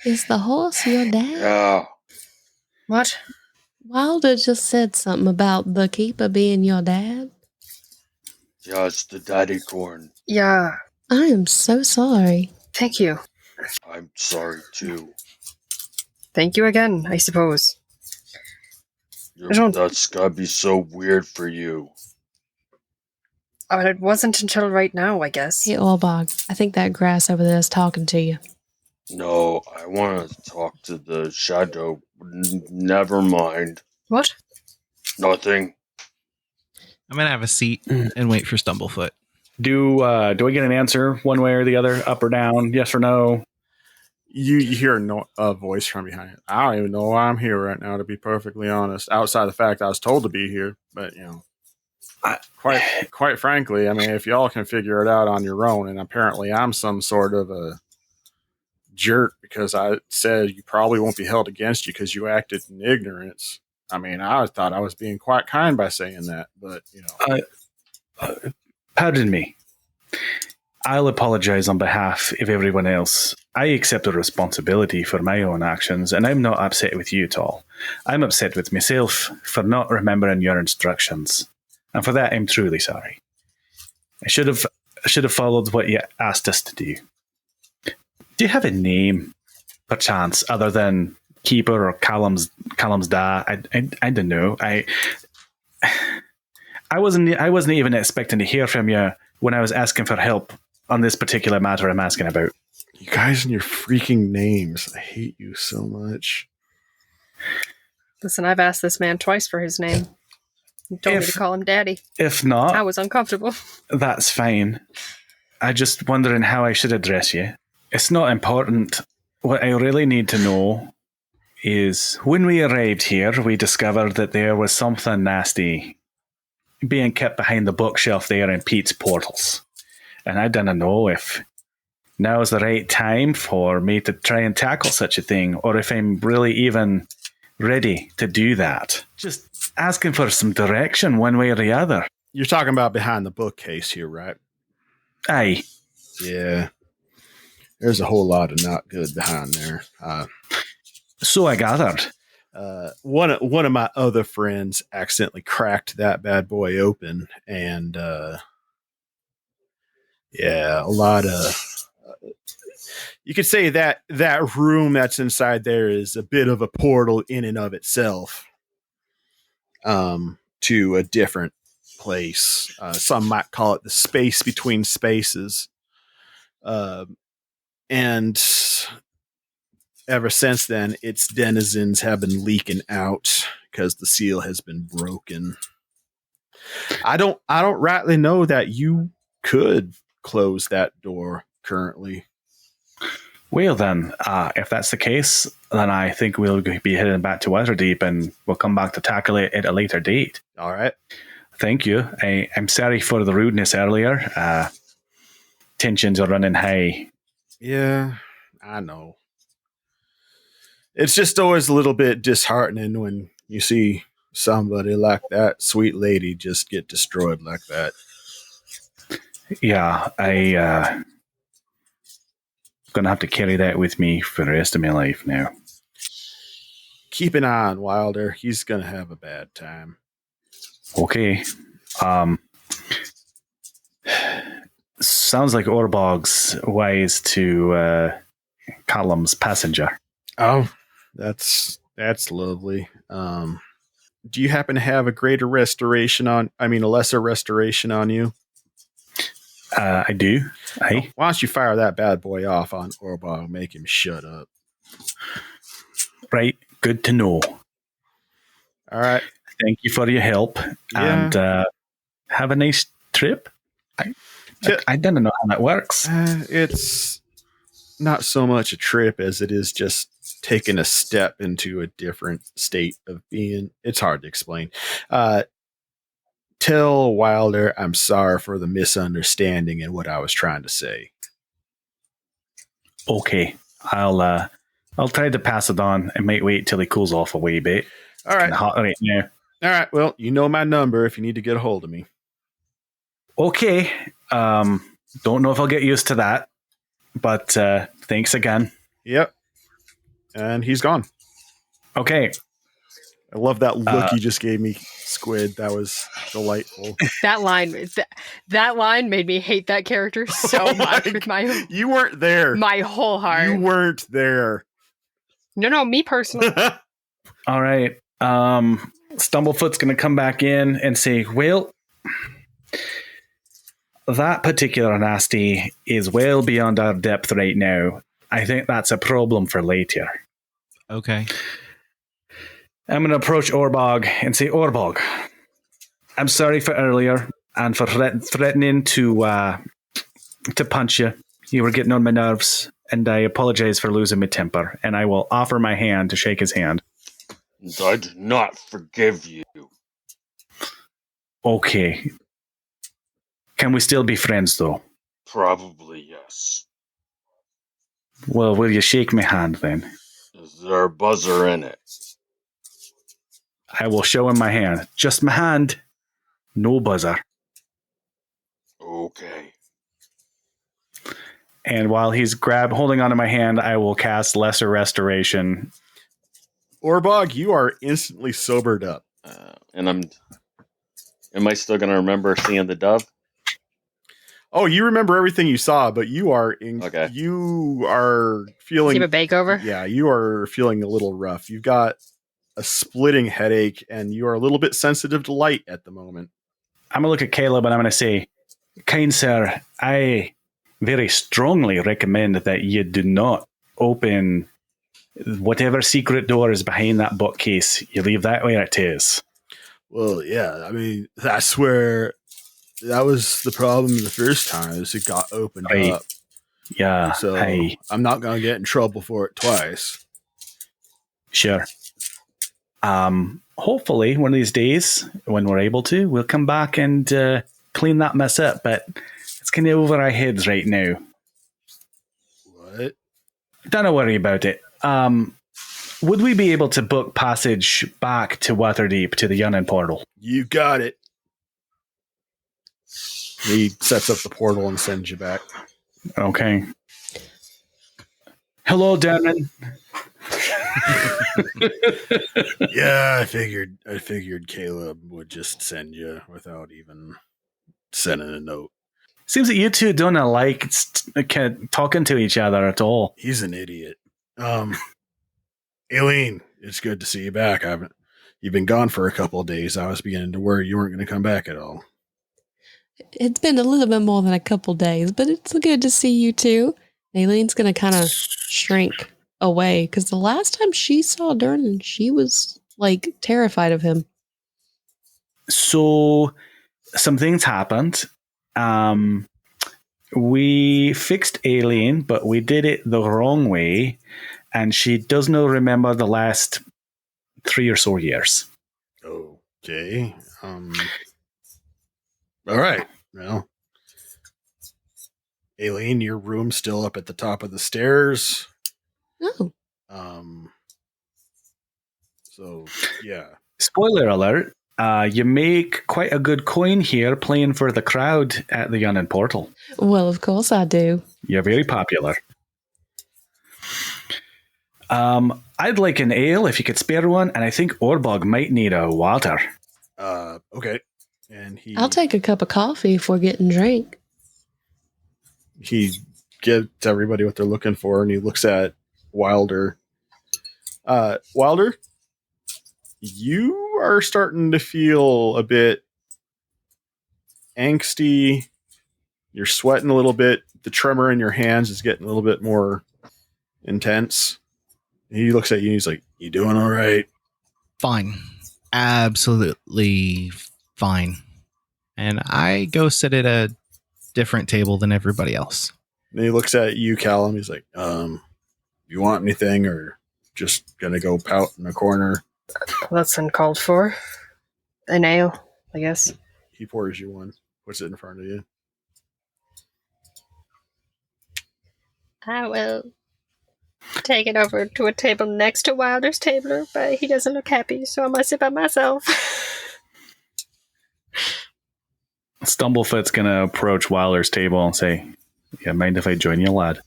Is the horse your dad? Yeah. What? Wilder just said something about the keeper being your dad. Yeah, it's the daddy corn. Yeah. I am so sorry. Thank you. I'm sorry too. Thank you again, I suppose. That's gotta be so weird for you. Oh, it wasn't until right now, I guess. Hey, Orbog, I think that grass over there is talking to you. No, I want to talk to the shadow. Never mind. What? Nothing. I'm going to have a seat and wait for Stumblefoot. Do I get an answer one way or the other, up or down, yes or no? You hear a voice from behind it. I don't even know why I'm here right now, to be perfectly honest. Outside the fact I was told to be here, but you know, quite frankly, I mean, if y'all can figure it out on your own, and apparently I'm some sort of a jerk because I said you probably won't be held against you because you acted in ignorance. I mean, I thought I was being quite kind by saying that, but you know. Pardon me. I'll apologize on behalf of everyone else. I accept the responsibility for my own actions, and I'm not upset with you at all. I'm upset with myself for not remembering your instructions, and for that I'm truly sorry. I should have followed what you asked us to do. Do you have a name, perchance, other than Keeper or Callum's Da? I don't know. I wasn't even expecting to hear from you when I was asking for help on this particular matter I'm asking about. You guys and your freaking names. I hate you so much. Listen, I've asked this man twice for his name. He told me to call him Daddy. If not, I was uncomfortable. That's fine. I'm just wondering how I should address you. It's not important. What I really need to know is when we arrived here, we discovered that there was something nasty being kept behind the bookshelf there in Pete's portals. And I didn't know if now is the right time for me to try and tackle such a thing, or if I'm really even ready to do that. Just asking for some direction one way or the other. You're talking about behind the bookcase here, right? Aye. Yeah. There's a whole lot of not good behind there. So I gathered. One of my other friends accidentally cracked that bad boy open, and yeah, a lot of you could say that that room that's inside there is a bit of a portal in and of itself, to a different place. Some might call it the space between spaces. And ever since then, its denizens have been leaking out because the seal has been broken. I don't rightly know that you could close that door currently. Well then, if that's the case, then I think we'll be heading back to Waterdeep and we'll come back to tackle it at a later date. All right. Thank you. I'm sorry for the rudeness earlier. Tensions are running high. Yeah, I know. It's just always a little bit disheartening when you see somebody like that sweet lady just get destroyed like that. Yeah, I gonna have to carry that with me for the rest of my life now. Keep an eye on Wilder. He's gonna have a bad time. Okay. Sounds like Orbog's wise to Callum's passenger. Oh, that's lovely. Do you happen to have a lesser restoration on you? I do. Hey, Why don't you fire that bad boy off on Orbog and make him shut up? right. Good to know. All right. Thank you for your help, Yeah. and have a nice trip. I don't know how that works. It's not so much a trip as it is just taking a step into a different state of being. It's hard to explain. Tell Wilder I'm sorry for the misunderstanding and what I was trying to say. Okay, I'll try to pass it on and might wait till he cools off a wee bit. All right. Hot right now. All right. Well, you know my number if you need to get a hold of me. Okay. Don't know if I'll get used to that, but thanks again. Yep. And he's gone. Okay. I love that look you just gave me, Squid. That was delightful. That line made me hate that character so much with You weren't there. my whole heart. You weren't there. No, me personally. All right. Stumblefoot's going to come back in and say, well, that particular nasty is well beyond our depth right now. I think that's a problem for later. Okay. I'm going to approach Orbog and say, Orbog, I'm sorry for earlier and for threatening to punch you. You were getting on my nerves, and I apologize for losing my temper, and I will offer my hand to shake his hand. I do not forgive you. Okay. Can we still be friends, though? Probably yes. Well, will you shake my hand, then? Is there a buzzer in it? I will show him my hand. Just my hand. No buzzer. Okay. And while he's holding onto my hand, I will cast Lesser Restoration. Orbog, you are instantly sobered up. Am I still going to remember seeing the dove? Oh, you remember everything you saw, but you are Okay. You are feeling. Give a bake over. Yeah, you are feeling a little rough. You've got a splitting headache, and you are a little bit sensitive to light at the moment. I'm going to look at Caleb and I'm going to say, kind sir, I very strongly recommend that you do not open whatever secret door is behind that bookcase. You leave that where it is. Well, yeah, I mean, that's where that was the problem the first time is it got opened Right. up. Yeah. So I'm not going to get in trouble for it twice. Sure. Hopefully one of these days when we're able to, we'll come back and clean that mess up, but it's kind of over our heads right now. What? Don't worry about it. Would we be able to book passage back to Waterdeep to the Yunnan portal? You got it. He sets up the portal and sends you back. Okay. Hello, Darren. Yeah, I figured Caleb would just send you without even sending a note. Seems that you two don't like talking to each other at all. He's an idiot. Aelin, it's good to see you back. You've been gone for a couple of days. I was beginning to worry you weren't going to come back at all. It's been a little bit more than a couple days, but it's good to see you too. Aileen's going to kind of shrink away because the last time she saw Durnan, she was like terrified of him. So some things happened. We fixed Aelin, but we did it the wrong way, and she does not remember the last 3 or so years. Okay. All right. Well, Aelin, your room's still up at the top of the stairs. Oh. So, yeah. Spoiler alert. You make quite a good coin here playing for the crowd at the Yunnan Portal. Well, of course I do. You're very popular. I'd like an ale if you could spare one, and I think Orbog might need a water. Okay. And I'll take a cup of coffee if we're getting drink. He gives everybody what they're looking for, and he looks at Wilder. Wilder, you are starting to feel a bit angsty. You're sweating a little bit. The tremor in your hands is getting a little bit more intense. He looks at you and he's like, "You doing all right?" Fine. Absolutely fine. And I go sit at a different table than everybody else. And he looks at you, Callum. He's like, "You want anything, or just gonna go pout in a corner?" That's uncalled for. An ale, I guess. He pours you one, puts it in front of you. I will take it over to a table next to Wilder's table, but he doesn't look happy, so I must sit by myself. Stumblefoot's gonna approach Wilder's table and say, "Yeah, mind if I join you, lad?"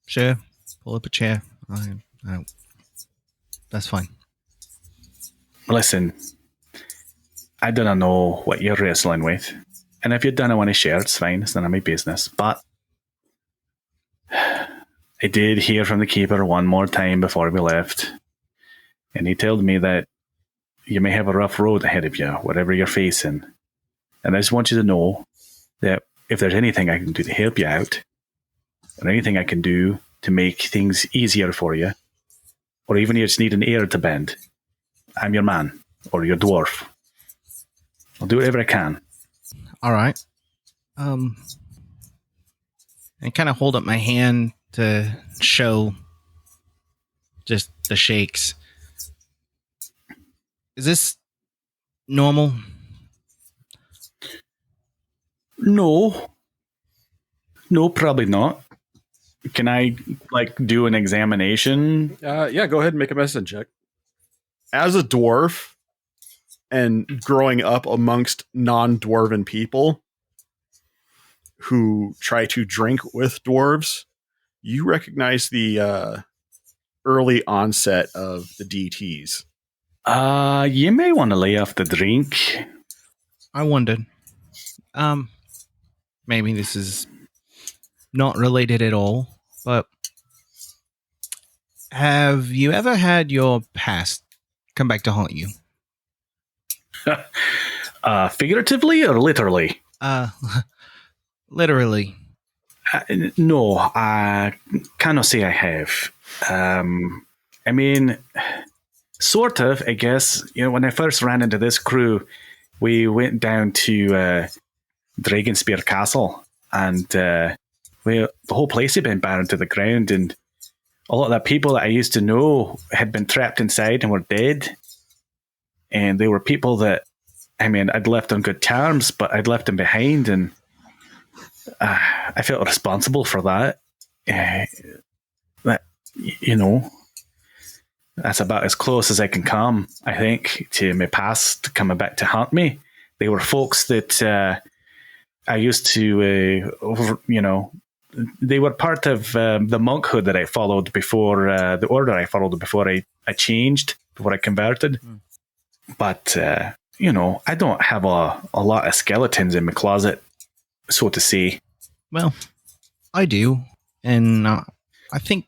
Sure. Pull up a chair. That's fine. Listen, I don't know what you're wrestling with. And if you don't want to share, it's fine. It's none of my business. But I did hear from the keeper one more time before we left. And he told me that you may have a rough road ahead of you, whatever you're facing. And I just want you to know that if there's anything I can do to help you out, or anything I can do to make things easier for you, or even you just need an ear to bend, I'm your man, or your dwarf. I'll do whatever I can. All right. I kind of hold up my hand to show just the shakes. Is this normal? No, probably not. Can I do an examination? Yeah, go ahead and make a medicine check. As a dwarf and growing up amongst non-dwarven people who try to drink with dwarves, you recognize the early onset of the DTs. You may want to lay off the drink. I wondered. Maybe this is not related at all, but have you ever had your past come back to haunt you? Figuratively or literally? Literally. No, I cannot say I have. I mean, sort of, I guess. When I first ran into this crew, we went down to Dragonspear Castle, and the whole place had been burned to the ground, and a lot of the people that I used to know had been trapped inside and were dead. And they were people that, I'd left on good terms, but I'd left them behind, and I felt responsible for that. That's about as close as I can come, I think, to my past coming back to haunt me. They were folks that I used to, they were part of the monkhood that I followed before, the order I followed before I changed, before I converted. Mm. But, I don't have a lot of skeletons in my closet. so to say. Well, I do. And I think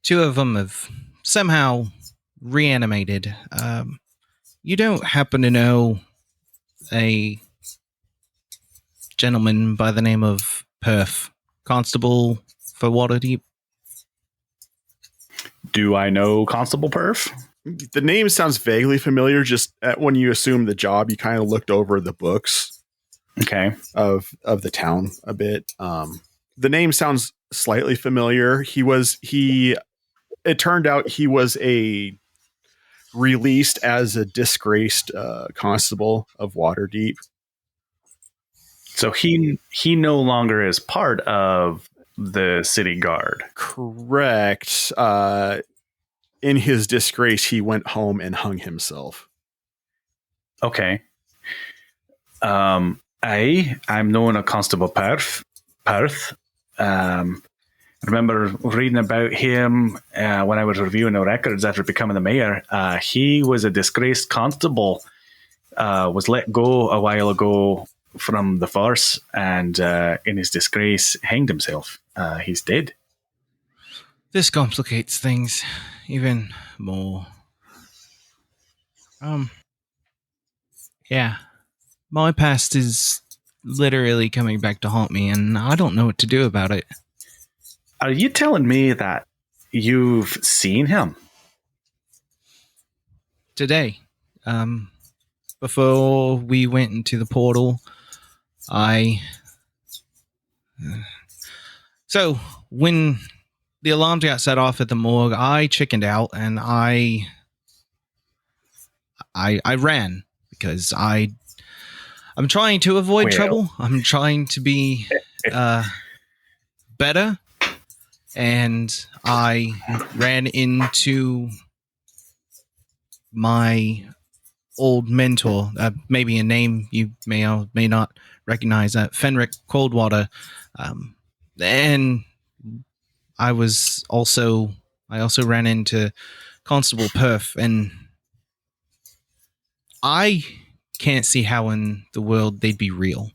two of them have somehow reanimated. You don't happen to know a gentleman by the name of Perf, constable for Waterdeep? Do I know Constable Perf? The name sounds vaguely familiar. Just when you assume the job, you kind of looked over the books, Okay. of the town a bit. The name sounds slightly familiar. It turned out he was released as a disgraced constable of Waterdeep. So he no longer is part of the city guard. Correct. In his disgrace, he went home and hung himself. Okay. I'm known as Constable Perth. I remember reading about him when I was reviewing the records after becoming the mayor. He was a disgraced constable, was let go a while ago from the force, and in his disgrace hanged himself. He's dead. This complicates things even more. Yeah. My past is literally coming back to haunt me, and I don't know what to do about it. Are you telling me that you've seen him? Today, before we went into the portal, So, when the alarms got set off at the morgue, I chickened out, and I ran, because I'm trying to avoid trouble. I'm trying to be better, and I ran into my old mentor, maybe a name you may or may not recognize, Fenric Coldwater, and I also ran into Constable Perf, and I can't see how in the world they'd be real.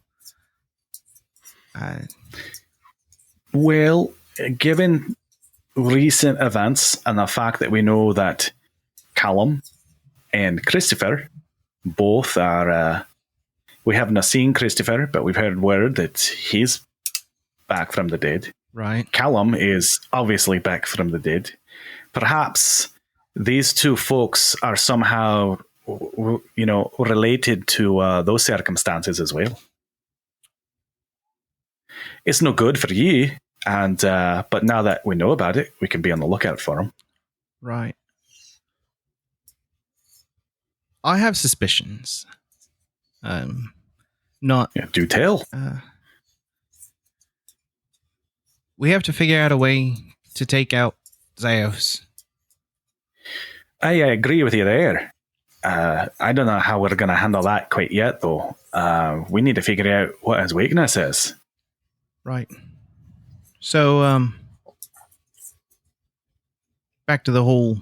Well, given recent events and the fact that we know that Callum and Christopher both are, we haven't seen Christopher, but we've heard word that he's back from the dead. Right. Callum is obviously back from the dead. Perhaps these two folks are somehow, related to those circumstances as well. It's no good for you, and but now that we know about it, we can be on the lookout for them. Right. I have suspicions. Do tell. We have to figure out a way to take out Zeus. I agree with you there. I don't know how we're going to handle that quite yet, though. We need to figure out what his weakness is. Right. So, back to the whole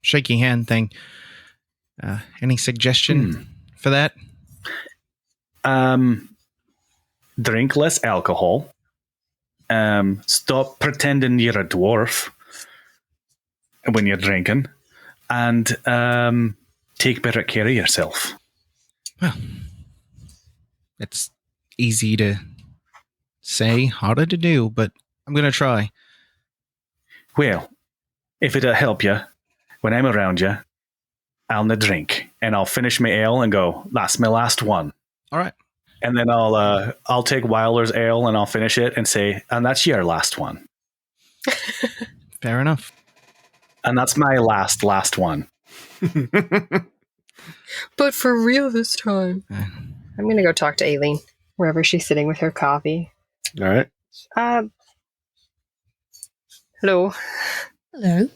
shaky hand thing. Any suggestion for that? Drink less alcohol. Stop pretending you're a dwarf when you're drinking, and take better care of yourself. Well, it's easy to say, harder to do, but I'm going to try. Well, if it'll help you, when I'm around you, I'll na drink, and I'll finish my ale and go, that's my last one. All right. And then I'll take Wilder's ale and I'll finish it and say, and that's your last one. Fair enough. And that's my last one. But for real this time. I'm going to go talk to Aelin, wherever she's sitting with her coffee. All right. Hello. Hello.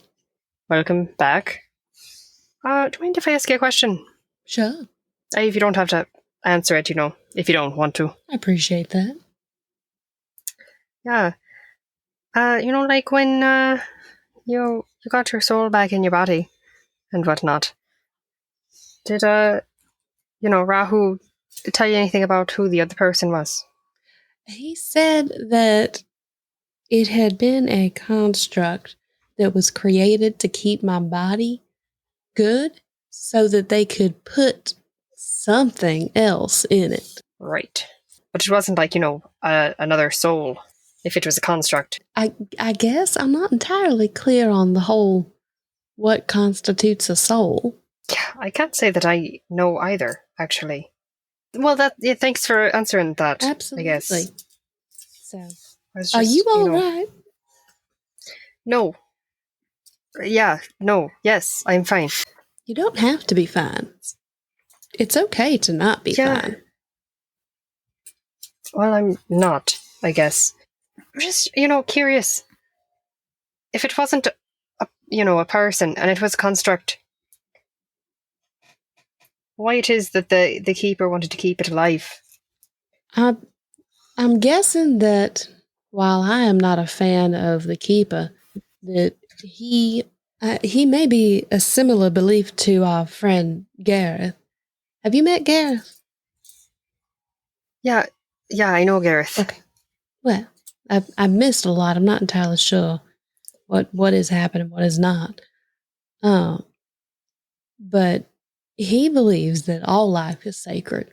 Welcome back. Do you mind if I ask you a question? Sure. If you don't have to answer it, if you don't want to. I appreciate that. Yeah. Like when you got your soul back in your body and whatnot. Did Rahu tell you anything about who the other person was? He said that it had been a construct that was created to keep my body good so that they could put something else in it. Right. But it wasn't like, another soul, if it was a construct. I guess I'm not entirely clear on the whole what constitutes a soul. Yeah, I can't say that I know either, actually. Well, thanks for answering that. Absolutely. I guess. So, Just, are you all right? No. Yeah, no, yes, I'm fine. You don't have to be fine. It's okay to not be fine. Well, I'm not, I guess. I'm just, curious. If it wasn't, a person and it was a construct, why it is that the keeper wanted to keep it alive? I'm guessing that while I am not a fan of the keeper, that he may be a similar belief to our friend Gareth. Have you met Gareth? Yeah, I know Gareth. Okay. Well, I've missed a lot. I'm not entirely sure what is happening, what is not. But he believes that all life is sacred.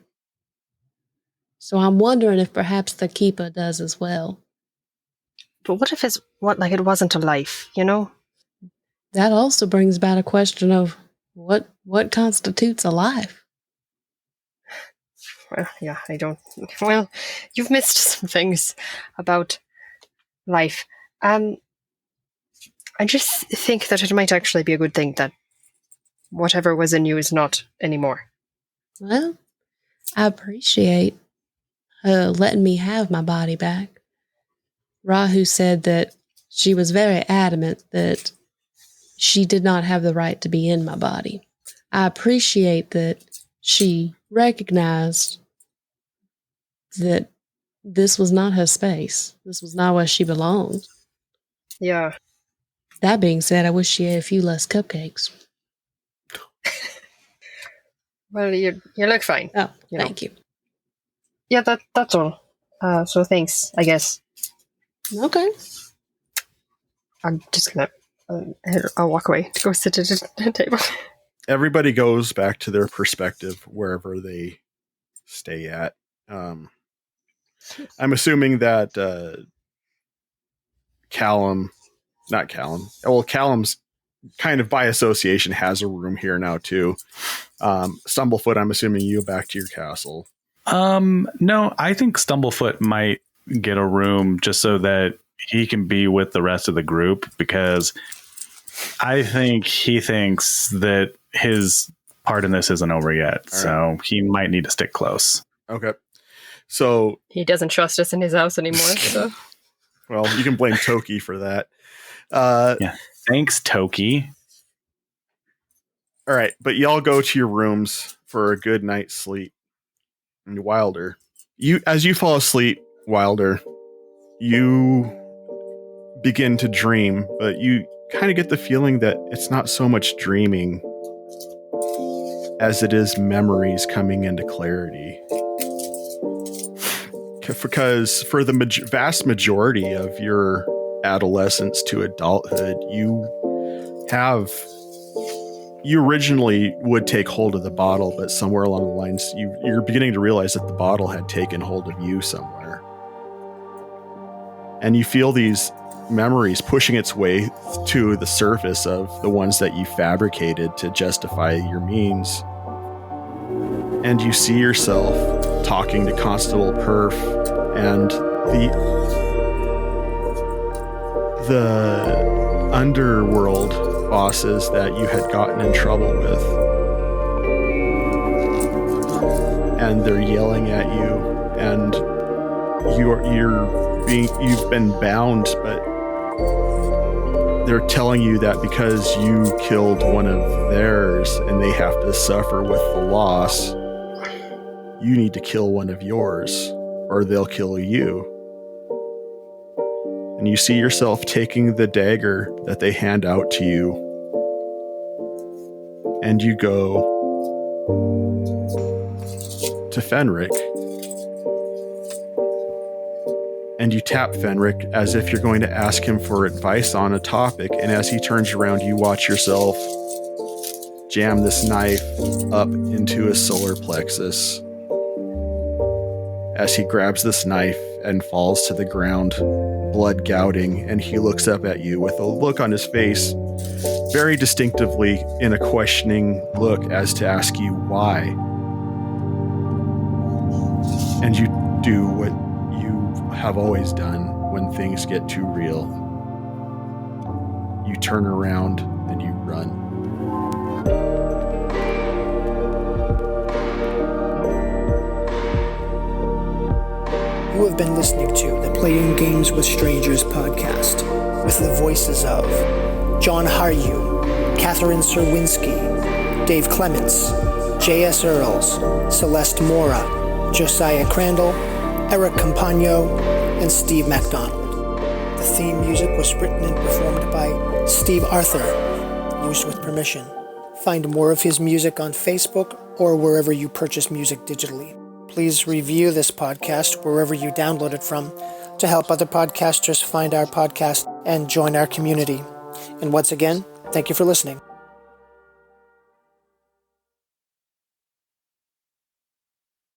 So I'm wondering if perhaps the keeper does as well. But what if it wasn't a life, That also brings about a question of what constitutes a life. Well, yeah, I don't. Well, you've missed some things about life. I just think that it might actually be a good thing that whatever was in you is not anymore. Well, I appreciate her letting me have my body back. Rahu said that she was very adamant that she did not have the right to be in my body. I appreciate that she recognized that this was not her space. This was not where she belonged. Yeah. That being said, I wish she ate a few less cupcakes. Well, you look fine. Oh, thank you. Yeah, that's all. So thanks, I guess. Okay. I'm just gonna. I'll walk away to go sit at a table. Everybody goes back to their perspective wherever they stay at. I'm assuming that Callum's kind of by association has a room here now too. Stumblefoot, I'm assuming you back to your castle. No, I think Stumblefoot might get a room just so that he can be with the rest of the group, because I think he thinks that his part in this isn't over yet. So he might need to stick close. Okay. So he doesn't trust us in his house anymore. So. Well, you can blame Toki for that. Yeah. Thanks, Toki. All right, but y'all go to your rooms for a good night's sleep. And Wilder, as you fall asleep, Wilder, you begin to dream, but you kind of get the feeling that it's not so much dreaming as it is memories coming into clarity. Because for the vast majority of your adolescence to adulthood, you originally would take hold of the bottle, but somewhere along the lines, you're beginning to realize that the bottle had taken hold of you somewhere. And you feel these memories pushing its way to the surface of the ones that you fabricated to justify your means. And you see yourself talking to Constable Perf and the underworld bosses that you had gotten in trouble with. And they're yelling at you, and you've been bound, but they're telling you that because you killed one of theirs and they have to suffer with the loss, you need to kill one of yours or they'll kill you. And you see yourself taking the dagger that they hand out to you, and you go, to Fenric. And you tap Fenric as if you're going to ask him for advice on a topic. And as he turns around, you watch yourself jam this knife up into his solar plexus. As he grabs this knife and falls to the ground, blood gouting, and he looks up at you with a look on his face, very distinctively in a questioning look as to ask you why. And you do what you have always done when things get too real. You turn around and you run. You have been listening to the Playing Games with Strangers podcast with the voices of John Haryu, Catherine Serwinski, Dave Clements, J.S. Earls, Celeste Mora, Josiah Crandall, Eric Campagno, and Steve MacDonald. The theme music was written and performed by Steve Arthur, used with permission. Find more of his music on Facebook or wherever you purchase music digitally. Please review this podcast wherever you download it from to help other podcasters find our podcast and join our community. And once again, thank you for listening.